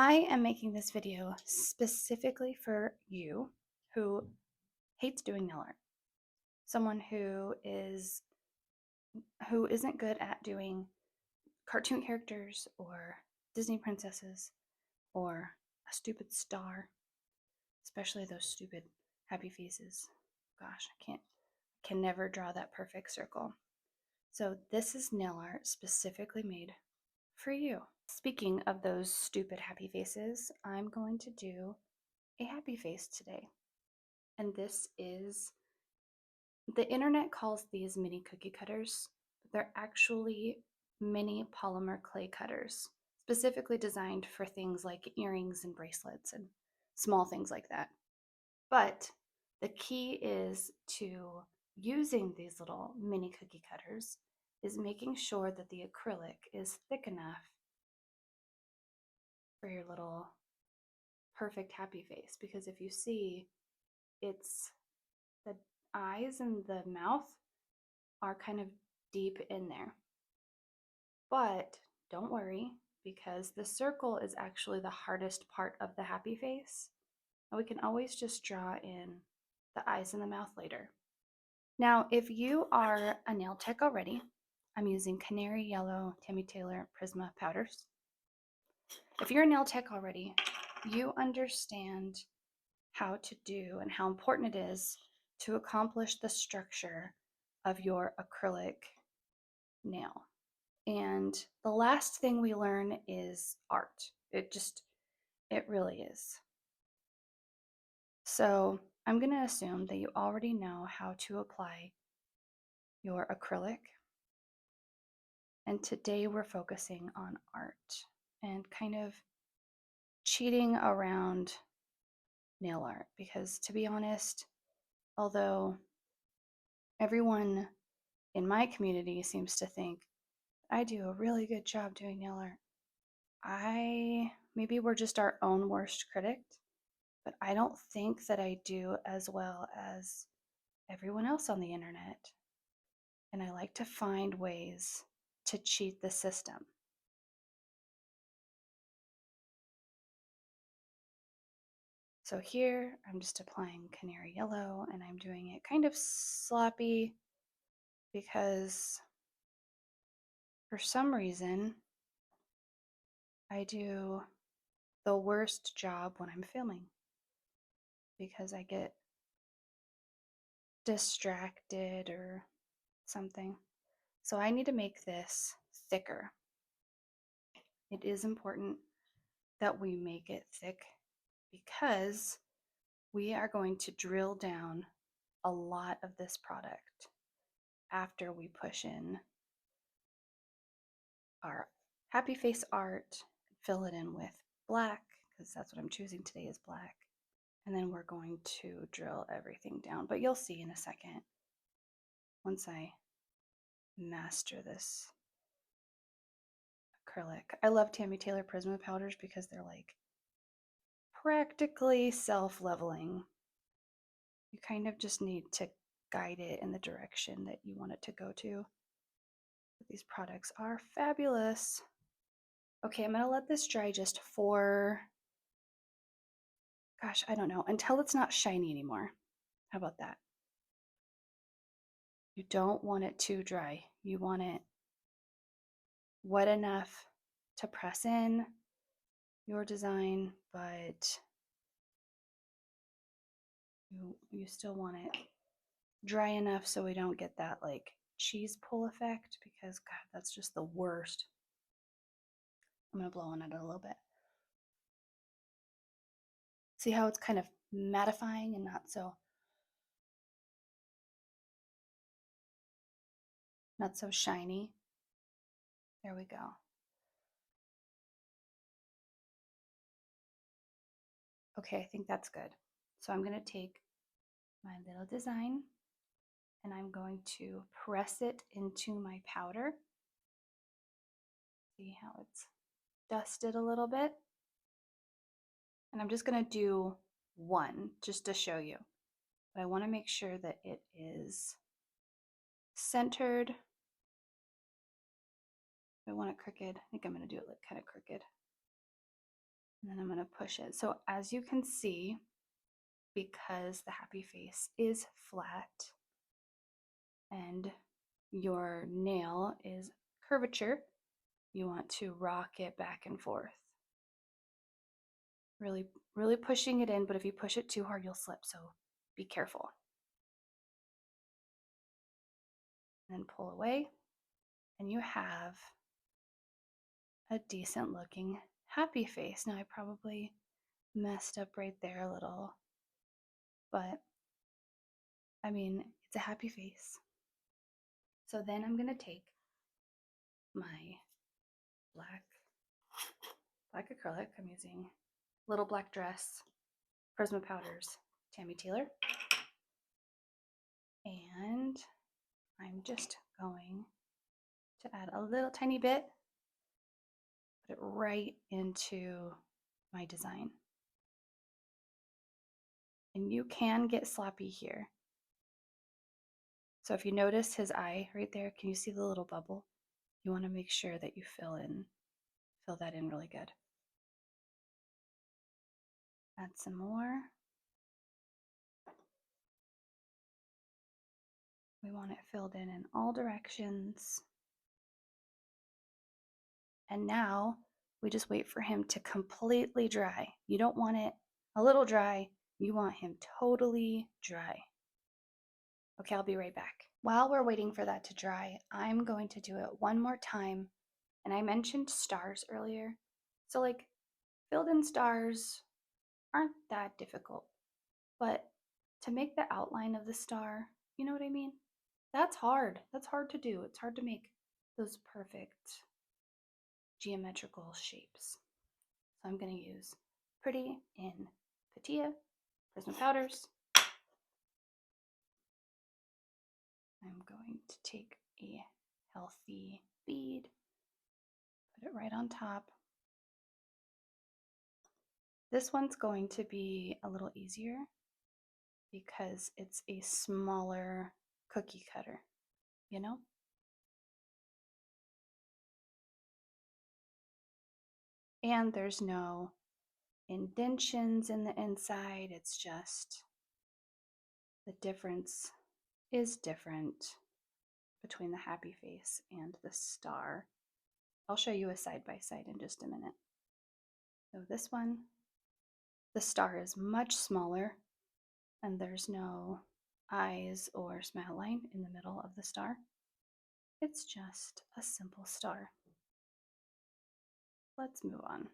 I am making this video specifically for you who hates doing nail art. Someone who isn't good at doing cartoon characters or Disney princesses or a stupid star, especially those stupid happy faces. Gosh, can never draw that perfect circle. So this is nail art specifically made for you. Speaking of those stupid happy faces, I'm going to do a happy face today. And this is, the internet calls these mini cookie cutters, but they're actually mini polymer clay cutters, specifically designed for things like earrings and bracelets and small things like that. But the key is to using these little mini cookie cutters is making sure that the acrylic is thick enough for your little perfect happy face. Because if you see, it's the eyes and the mouth are kind of deep in there. But don't worry, because the circle is actually the hardest part of the happy face. And we can always just draw in the eyes and the mouth later. Now, if you are a nail tech already, I'm using Canary Yellow Tammy Taylor Prisma powders. If you're a nail tech already, you understand how to do and how important it is to accomplish the structure of your acrylic nail. And the last thing we learn is art. It really is. So I'm going to assume that you already know how to apply your acrylic. And today we're focusing on art and kind of cheating around nail art. Because to be honest, although everyone in my community seems to think I do a really good job doing nail art, maybe we're just our own worst critic, but I don't think that I do as well as everyone else on the internet. And I like to find ways to cheat the system. So here I'm just applying Canary Yellow, and I'm doing it kind of sloppy because for some reason I do the worst job when I'm filming because I get distracted or something. So I need to make this thicker. It is important that we make it thick because we are going to drill down a lot of this product after we push in our happy face art, fill it in with black, because that's what I'm choosing today is black. And then we're going to drill everything down. But you'll see in a second once I master this acrylic. I love Tammy Taylor Prisma powders because they're like practically self-leveling. You kind of just need to guide it in the direction that you want it to go to. But these products are fabulous. Okay, I'm gonna let this dry just for, gosh, I don't know, until it's not shiny anymore. How about that? You don't want it too dry. You want it wet enough to press in your design, but you still want it dry enough so we don't get that like cheese pull effect, because God, that's just the worst. I'm gonna blow on it a little bit. See how it's kind of mattifying and not so shiny. There we go. Okay, I think that's good. So I'm gonna take my little design and I'm going to press it into my powder. See how it's dusted a little bit? And I'm just gonna do one just to show you. But I wanna make sure that it is centered. I want it crooked. I think I'm gonna do it like kind of crooked. And then I'm going to push it. So as you can see, because the happy face is flat and your nail is curvature, you want to rock it back and forth. Really, really pushing it in, but if you push it too hard, you'll slip, so be careful. And then pull away, and you have a decent looking happy face. Now I probably messed up right there a little, but I mean, it's a happy face. So then I'm gonna take my black acrylic. I'm using Little Black Dress, Prisma Powders, Tammy Taylor. And I'm just going to add a little tiny bit, put it right into my design. And you can get sloppy here. So if you notice his eye right there, can you see the little bubble? You want to make sure that you fill that in really good. Add some more. We want it filled in all directions. And now we just wait for him to completely dry. You don't want it a little dry, you want him totally dry. Okay, I'll be right back. While we're waiting for that to dry, I'm going to do it one more time. And I mentioned stars earlier. So like filled in stars aren't that difficult. But to make the outline of the star, you know what I mean? That's hard. That's hard to do. It's hard to make those perfect geometrical shapes. So I'm going to use Pretty in Patia, Prisma Powders. I'm going to take a healthy bead, put it right on top. This one's going to be a little easier because it's a smaller cookie cutter, you know? And there's no indentions in the inside. It's just the difference is different between the happy face and the star. I'll show you a side by side in just a minute. So this one, the star is much smaller and there's no eyes or smile line in the middle of the star. It's just a simple star. Let's move on.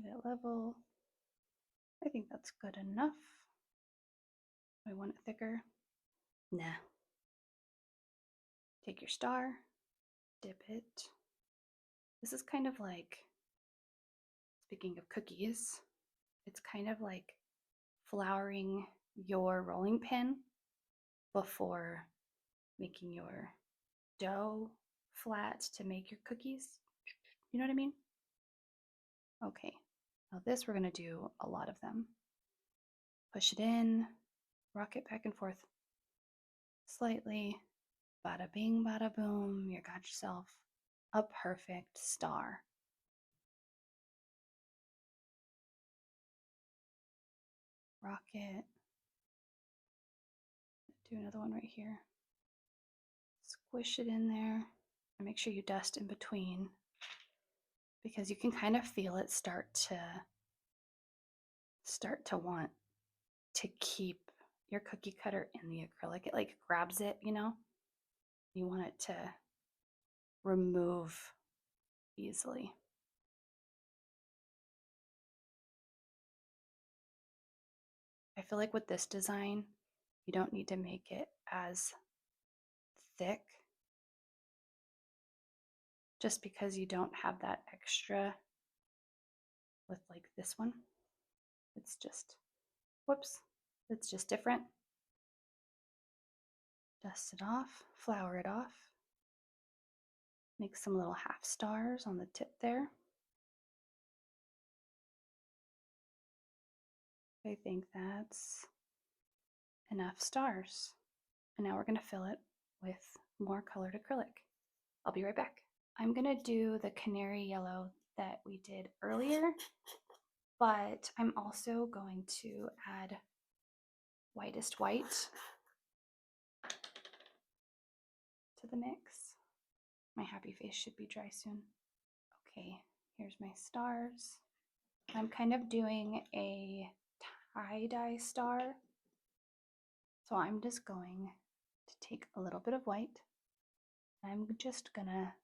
Get it level. I think that's good enough. I want it thicker. Nah. Take your star, dip it. This is kind of like, speaking of cookies, it's kind of like flouring your rolling pin before making your dough flat to make your cookies. You know what I mean? Okay, now this we're going to do a lot of them. Push it in, rock it back and forth slightly. Bada bing, bada boom, you got yourself a perfect star. Rock it. Do another one right here. Squish it in there. And make sure you dust in between because you can kind of feel it start to want to keep your cookie cutter in the acrylic. It like grabs it, you know? You want it to remove easily. I feel like with this design, you don't need to make it as thick just because you don't have that extra with like this one. It's just, whoops, it's just different. Dust it off, flour it off. Make some little half stars on the tip there. I think that's enough stars. And now we're going to fill it with more colored acrylic. I'll be right back. I'm gonna do the canary yellow that we did earlier, but I'm also going to add whitest white to the mix. My happy face should be dry soon. Okay, here's my stars. I'm kind of doing a tie-dye star. So I'm just going to take a little bit of white. I'm just gonna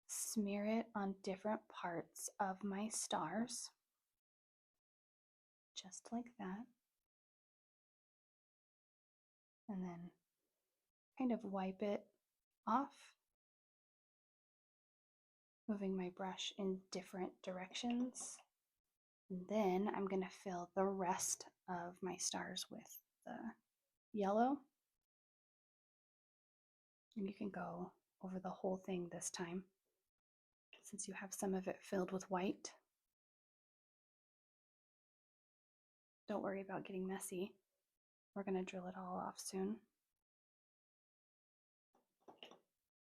smear it on different parts of my stars. Just like that. And then kind of wipe it off, moving my brush in different directions. And then I'm going to fill the rest of my stars with the yellow. And you can go over the whole thing this time, since you have some of it filled with white. Don't worry about getting messy. We're going to drill it all off soon.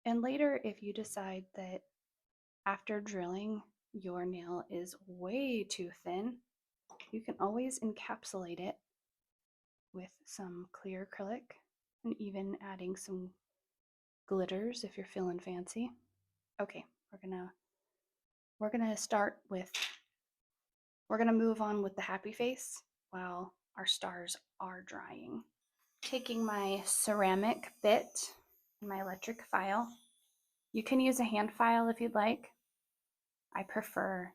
And later, if you decide that after drilling your nail is way too thin, you can always encapsulate it with some clear acrylic and even adding some glitters if you're feeling fancy. Okay, we're gonna move on with the happy face while our stars are drying. Taking my ceramic bit and my electric file. You can use a hand file if you'd like. I prefer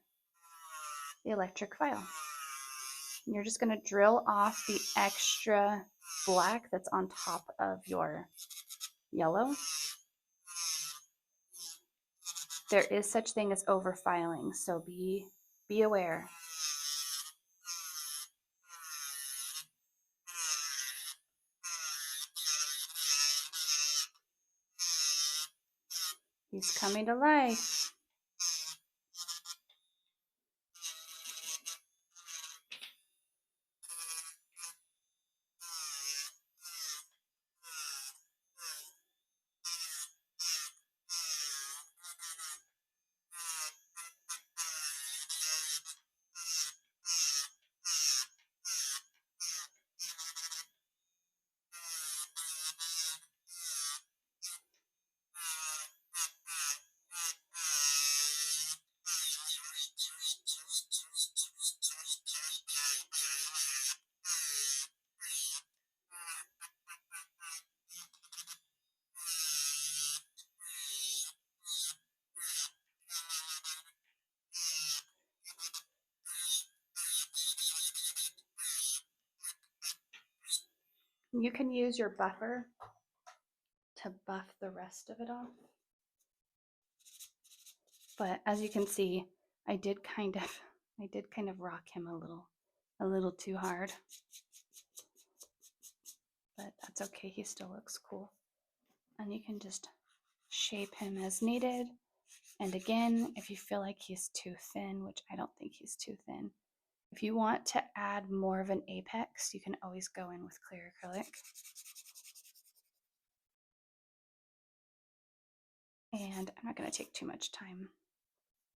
the electric file. You're just going to drill off the extra black that's on top of your yellow. There is such thing as overfiling, so be aware. He's coming to life. You can use your buffer to buff the rest of it off. But as you can see, I did kind of rock him a little too hard. But that's okay, he still looks cool. And you can just shape him as needed. And again, if you feel like he's too thin, which I don't think he's too thin, if you want to add more of an apex, you can always go in with clear acrylic. And I'm not going to take too much time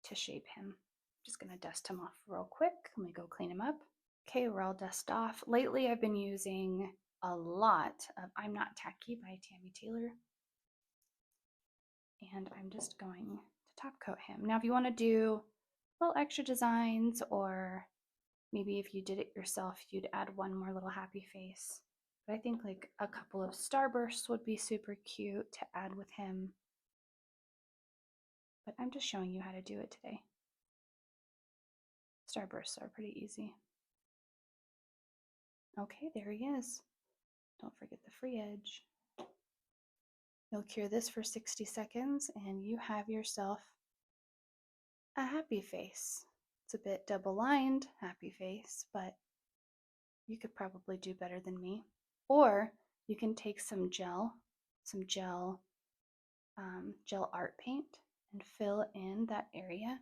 to shape him. I'm just going to dust him off real quick. Let me go clean him up. Okay, we're all dusted off. Lately, I've been using a lot of I'm Not Tacky by Tammy Taylor. And I'm just going to top coat him. Now, if you want to do little extra designs, or maybe if you did it yourself, you'd add one more little happy face. But I think like a couple of starbursts would be super cute to add with him. But I'm just showing you how to do it today. Starbursts are pretty easy. Okay, there he is. Don't forget the free edge. You'll cure this for 60 seconds and you have yourself a happy face. It's a bit double-lined, happy face, but you could probably do better than me. Or you can take some gel art paint and fill in that area.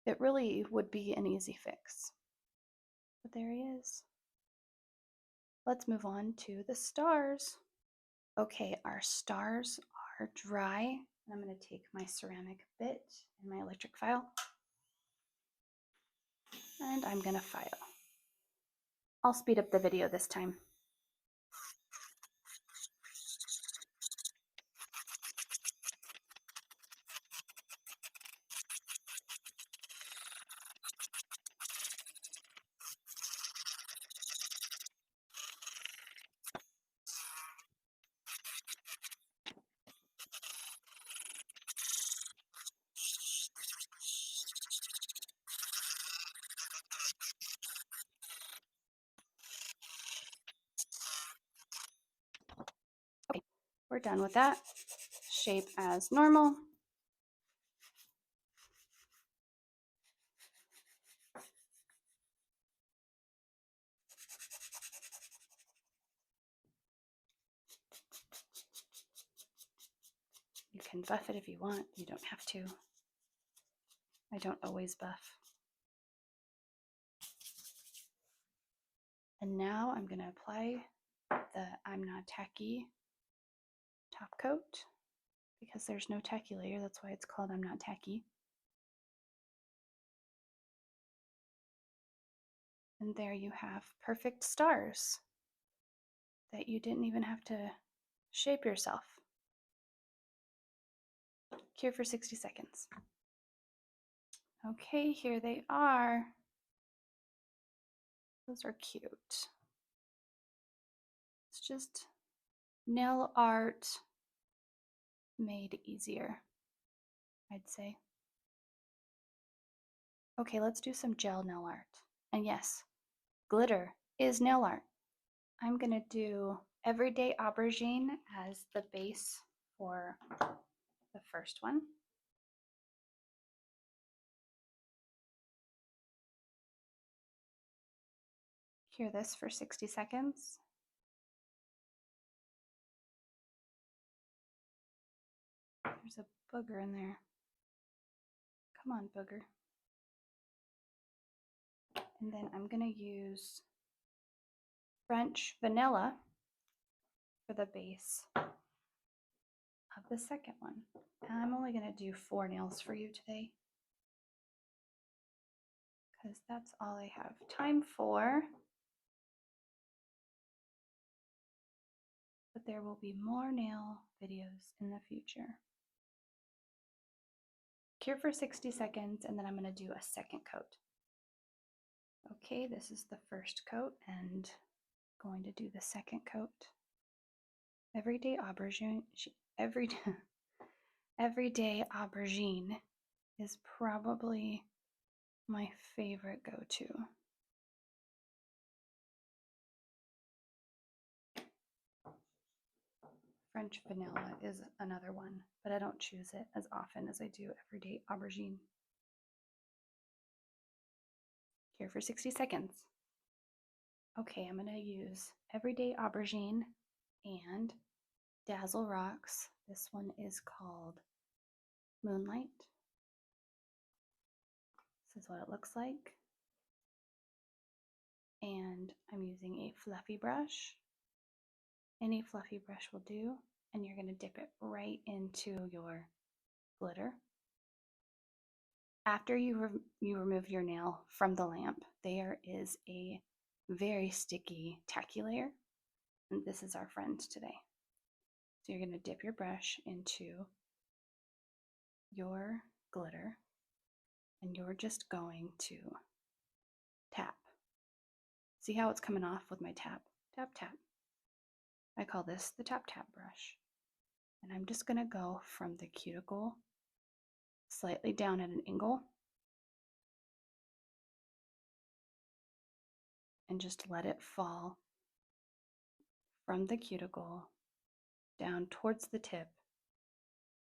It really would be an easy fix. But there he is. Let's move on to the stars. Okay, our stars are dry. I'm going to take my ceramic bit and my electric file, and I'm going to file. I'll speed up the video this time. Okay, we're done with that. Shape as normal. You can buff it if you want. You don't have to. I don't always buff. And now I'm going to apply the I'm Not Tacky top coat because there's no tacky layer. That's why it's called I'm Not Tacky. And there you have perfect stars that you didn't even have to shape yourself. Cure for 60 seconds. Okay, here they are. Those are cute. It's just nail art made easier, I'd say. Okay, let's do some gel nail art. And yes, glitter is nail art. I'm gonna do Everyday Aubergine as the base for the first one. Cure this for 60 seconds. There's a booger in there. Come on, booger. And then I'm gonna use French vanilla for the base of the second one. And I'm only gonna do 4 nails for you today because that's all I have time for. But there will be more nail videos in the future. Cure for 60 seconds, and then I'm going to do a second coat. Okay, this is the first coat, and going to do the second coat. Everyday Aubergine, Everyday Aubergine is probably my favorite go-to. French vanilla is another one, but I don't choose it as often as I do Everyday Aubergine. Here for 60 seconds. Okay, I'm going to use Everyday Aubergine and Dazzle Rocks. This one is called Moonlight. This is what it looks like. And I'm using a fluffy brush. Any fluffy brush will do. And you're going to dip it right into your glitter. After you remove your nail from the lamp, there is a very sticky tacky layer. And this is our friend today. So you're going to dip your brush into your glitter. And you're just going to tap. See how it's coming off with my tap? Tap, tap. I call this the tap, tap brush. And I'm just going to go from the cuticle slightly down at an angle and just let it fall from the cuticle down towards the tip,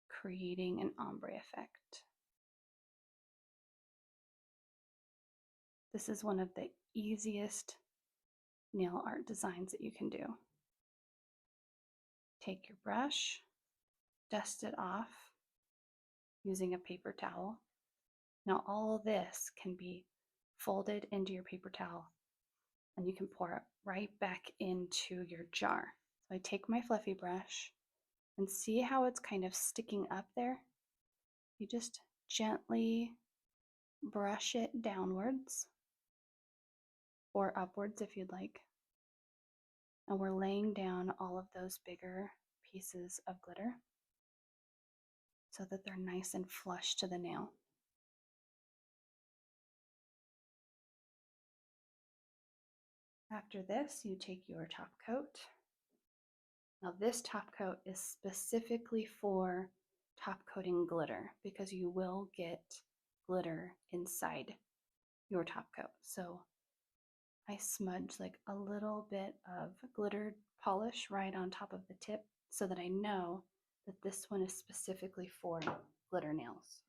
creating an ombre effect. This is one of the easiest nail art designs that you can do. Take your brush, dust it off using a paper towel. Now all this can be folded into your paper towel and you can pour it right back into your jar. So I take my fluffy brush and see how it's kind of sticking up there? You just gently brush it downwards or upwards if you'd like. And we're laying down all of those bigger pieces of glitter so that they're nice and flush to the nail. After this, you take your top coat. Now this top coat is specifically for top coating glitter because you will get glitter inside your top coat. So I smudge like a little bit of glitter polish right on top of the tip so that I know that this one is specifically for glitter nails.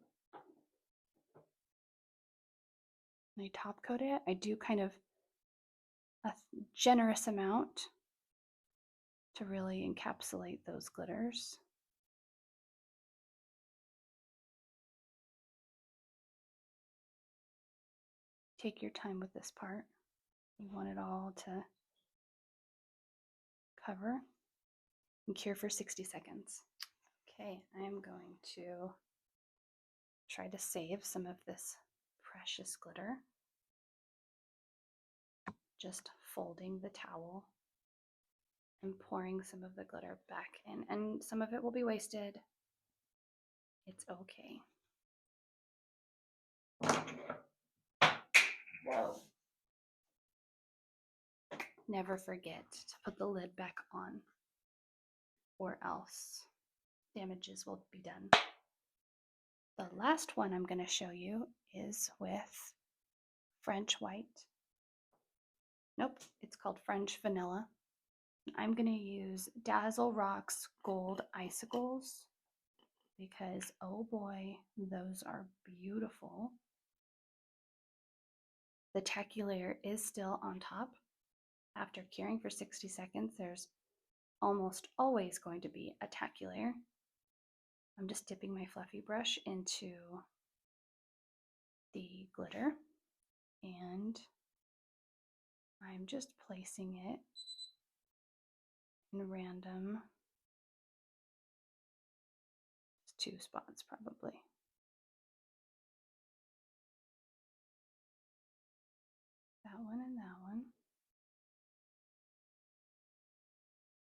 When I top coat it, I do kind of a generous amount to really encapsulate those glitters. Take your time with this part. You want it all to cover and cure for 60 seconds. Okay, I'm going to try to save some of this precious glitter. Just folding the towel and pouring some of the glitter back in, and some of it will be wasted. It's okay. Whoa. Never forget to put the lid back on, or else damages will be done. The last one I'm going to show you is with French white. Nope, it's called French vanilla. I'm going to use Dazzle Rocks Gold Icicles because, oh boy, those are beautiful. The tacky layer is still on top. After curing for 60 seconds, there's almost always going to be a tacky layer. I'm just dipping my fluffy brush into the glitter and I'm just placing it in random, 2 spots probably. That one and that one.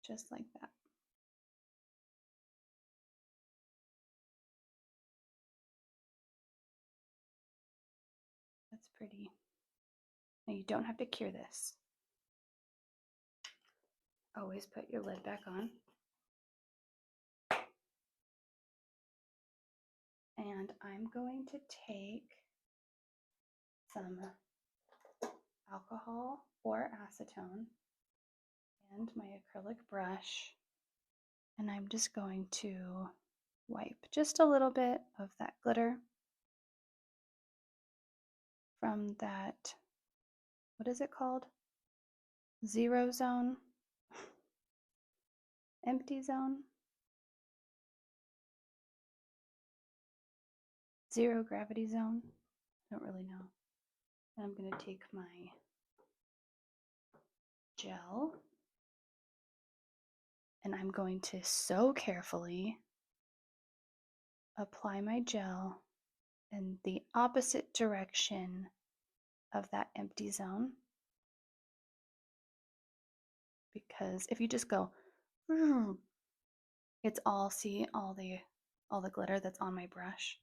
Just like that. That's pretty. Now you don't have to cure this. Always put your lid back on. And I'm going to take some alcohol or acetone and my acrylic brush, and I'm just going to wipe just a little bit of that glitter from that, what is it called? Zero zone? Empty zone? Zero gravity zone? I don't really know. And I'm going to take my gel and I'm going to so carefully apply my gel in the opposite direction of that empty zone. Because if you just go, it's all, see all the glitter that's on my brush,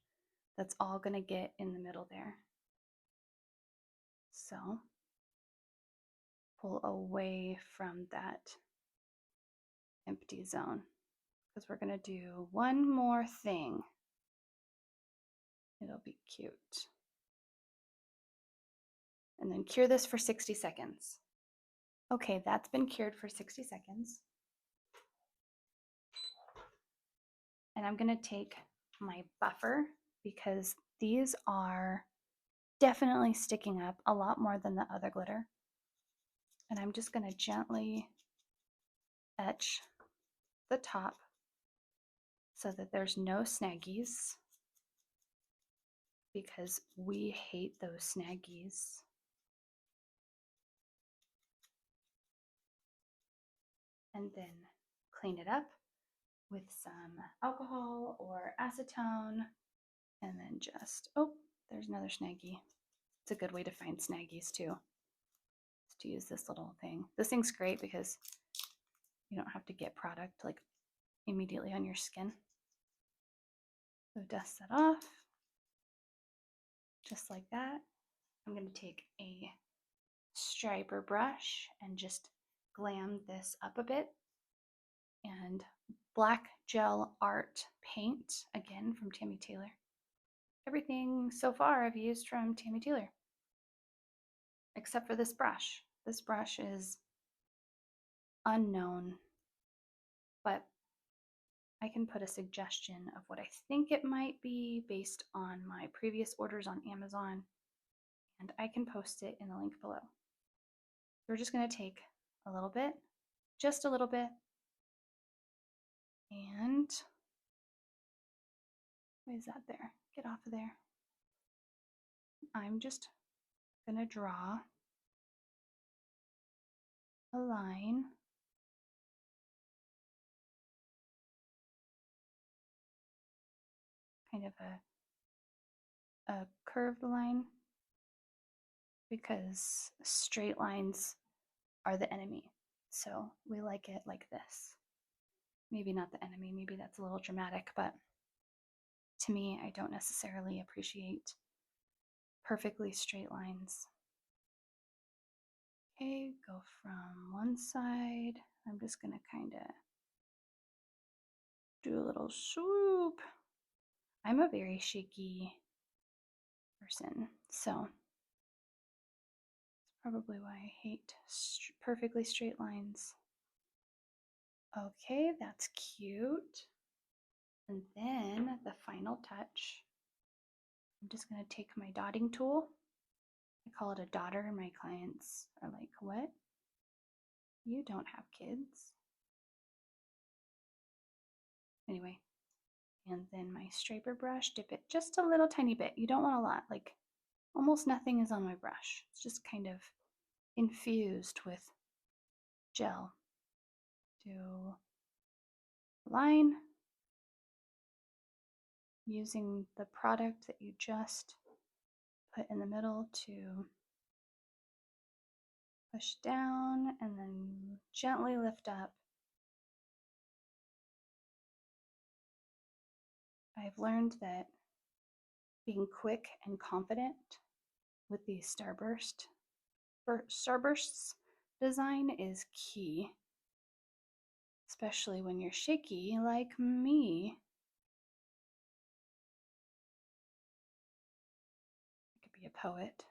that's all gonna get in the middle there. So pull away from that empty zone because we're gonna do one more thing. It'll be cute. And then cure this for 60 seconds. Okay, that's been cured for 60 seconds. And I'm gonna take my buffer because these are definitely sticking up a lot more than the other glitter. And I'm just gonna gently etch the top so that there's no snaggies, because we hate those snaggies. And then clean it up with some alcohol or acetone, and then just, oh, there's another snaggy. It's a good way to find snaggies too, is to use this little thing. This thing's great because you don't have to get product like immediately on your skin. So dust that off, just like that. I'm going to take a striper brush and just glam this up a bit. And black gel art paint, again from Tammy Taylor. Everything so far I've used from Tammy Taylor, except for this brush. This brush is unknown, but I can put a suggestion of what I think it might be based on my previous orders on Amazon, and I can post it in the link below. We're just going to take a little bit, just a little bit, and why is that there? Get off of there. I'm just going to draw a line kind of a curved line, because straight lines are the enemy. So we like it like this. Maybe not the enemy, maybe that's a little dramatic, but to me, I don't necessarily appreciate perfectly straight lines. Okay, go from one side. I'm just gonna kind of do a little swoop. I'm a very shaky person, so it's probably why I hate perfectly straight lines. Okay, that's cute. And then the final touch, I'm just going to take my dotting tool. I call it a dotter. My clients are like, what? You don't have kids. Anyway, and then my striper brush, dip it just a little tiny bit. You don't want a lot, like almost nothing is on my brush. It's just kind of infused with gel. Do line using the product that you just put in the middle to push down and then gently lift up. I've learned that being quick and confident with the starbursts design is key, especially when you're shaky like me. I could be a poet.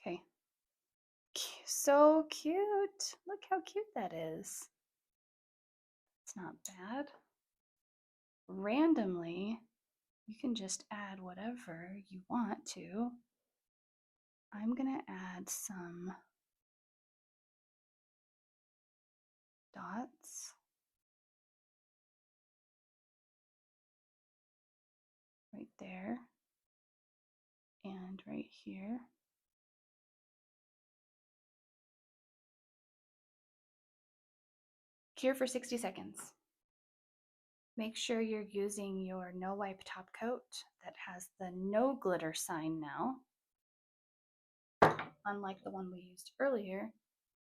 Okay. So cute. Look how cute that is. It's not bad. Randomly, you can just add whatever you want to. I'm going to add some dots right there and right here. Cure for 60 seconds. Make sure you're using your no wipe top coat that has the no glitter sign now, unlike the one we used earlier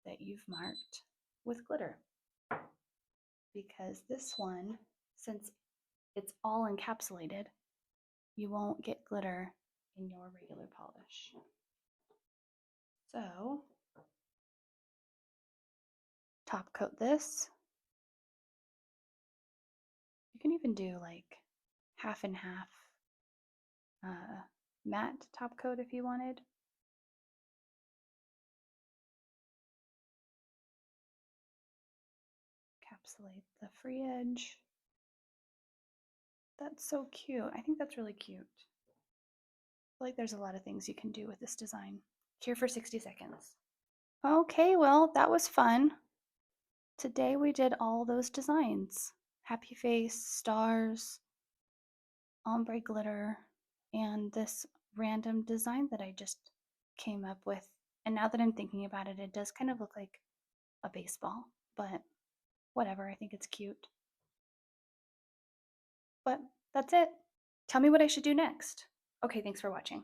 that you've marked with glitter. Because this one, since it's all encapsulated, you won't get glitter in your regular polish. So, top coat this. You can even do like half and half matte top coat if you wanted. Encapsulate the free edge. That's so cute. I think that's really cute. I feel like there's a lot of things you can do with this design. Cure for 60 seconds. Okay, well, that was fun. Today we did all those designs. Happy face, stars, ombre glitter, and this random design that I just came up with. And now that I'm thinking about it, it does kind of look like a baseball, but whatever, I think it's cute. But that's it. Tell me what I should do next. Okay, thanks for watching.